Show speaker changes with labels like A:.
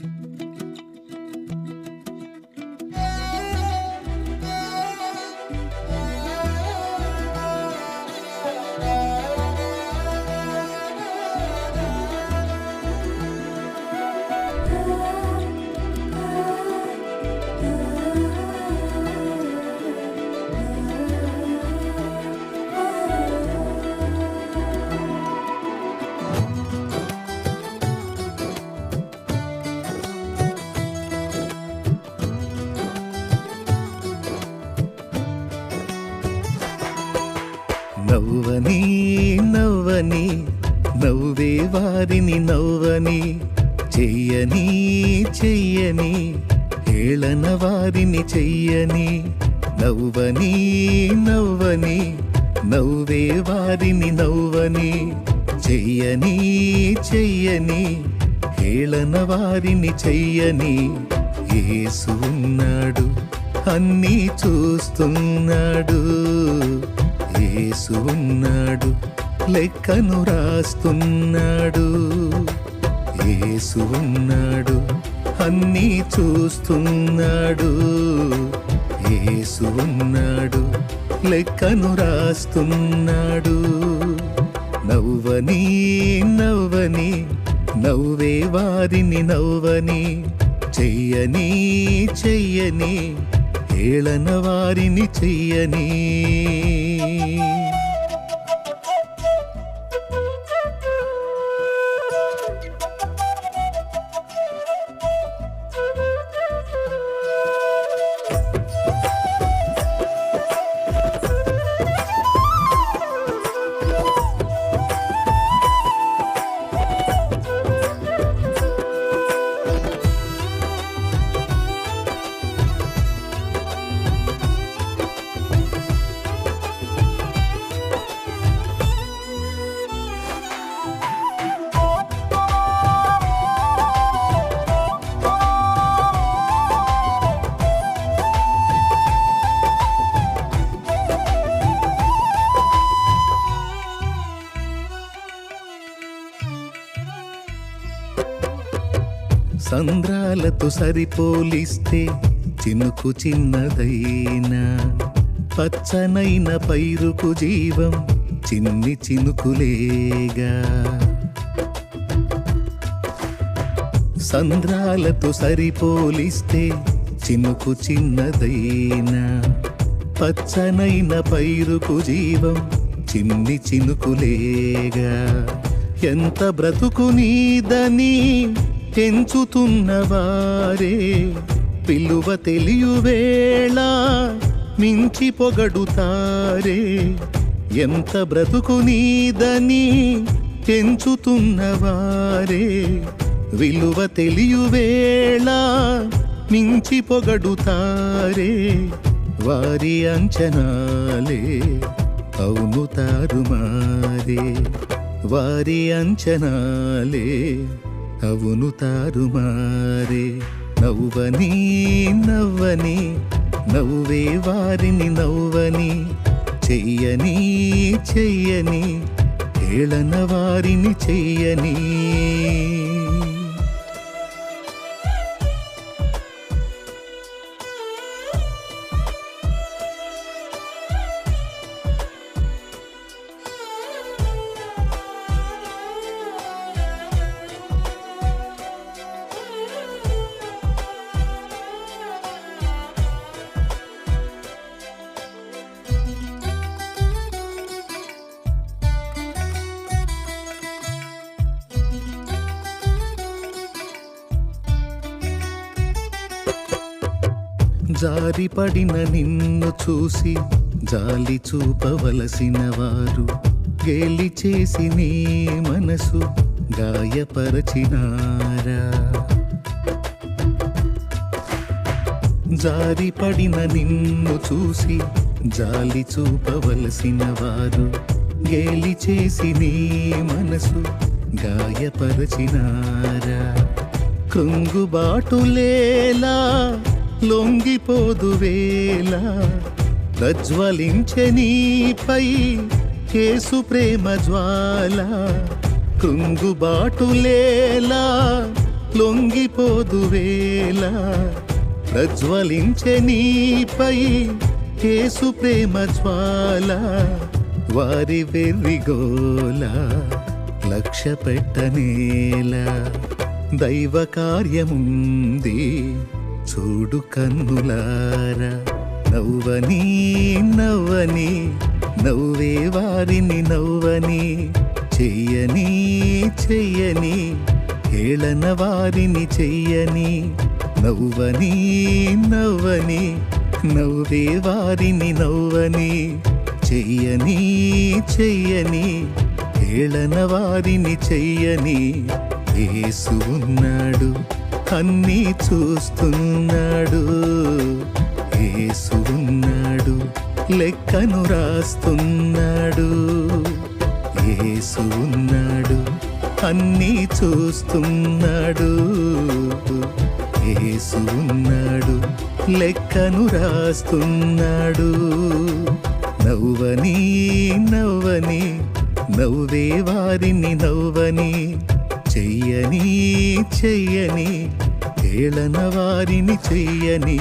A: నవ్వని నవ్వని నవ్వే వారిని నవ్వని, చెయ్యని చెయ్యని హేళన వారిని చెయ్యని. నవ్వని నవ్వని నవ్వే వారిని నవ్వని, చెయ్యని చెయ్యని హేళన వారిని చెయ్యని. యేసు ఉన్నాడు, అన్నీ చూస్తున్నాడు. యేసు ఉన్నాడు, లెక్కను రాస్తున్నాడు. యేసు ఉన్నాడు, అన్నీ చూస్తున్నాడు. యేసు ఉన్నాడు, లెక్కను రాస్తున్నాడు. నవ్వని నవ్వని నవ్వే వారిని నవ్వని, చెయ్యని చెయ్యని హేళన వారిని చెయ్యని. సంద్రాలతో సరిపోలిస్తే చినుకు చిన్నదైనా, పచ్చనైన పైరుకు జీవం చిన్ని చినుకులేగా. సంద్రాలతో సరిపోలిస్తే చినుకు చిన్నదైనా, పచ్చనైన పైరుకు జీవం చిన్ని చినుకులేగా. ఎంత బ్రతుకు నీదని పెంచుతున్నవారే, పిలువ తెలియవేళ మించి పొగడుతారే. ఎంత బ్రతుకు నీదని పెంచుతున్నవారే, విలువ తెలియవేళ మించి పొగడుతారే. వారి అంచనాలే అవును తారుమారే, వారి అంచనాలే అవును తారుమారే. నవ్వని నవ్వని నవ్వే వారిని నవ్వని, చెయ్యని చెయ్యని హేళన వారిని చెయ్యని. జారిపడిన నిన్ను చూసి జాలి చూపవలసిన వారు, గేలి చేసి నీ మనసు గాయపరచినారా. జారిపడిన నిన్ను చూసి జాలి చూపవలసిన వారు, గేలి చేసి నీ మనసు గాయపరచినారా. కృంగుబాటులేలా లొంగిపోదు వేళ, ప్రజ్వలించె నీపై యేసు ప్రేమ జ్వాల. కృంగుబాటులేలా లొంగిపోదువేళ ప్రజ్వలించే నీపై యేసు ప్రేమ జ్వాల వారి వెర్రిగోల లక్ష్య పెట్టనేలా దైవ కార్యముంది చూడు కన్నులారా నవ్వని నవ్వని నవ్వే వారిని నవ్వని చెయ్యని చెయ్యని హేళన వారిని చెయ్యని నవ్వని నవ్వని నవ్వే వారిని నవ్వని చెయ్యని చెయ్యని హేళన వారిని చెయ్యని యేసు ఉన్నాడు అన్నీ చూస్తున్నాడు యేసు ఉన్నాడు లెక్కను రాస్తున్నాడు యేసు ఉన్నాడు అన్నీ చూస్తున్నాడు యేసు ఉన్నాడు లెక్కను రాస్తున్నాడు నవ్వని నవ్వని నవ్వే వారిని నవ్వని చెయ్యని చెయ్యని హేళన వారిని చెయ్యని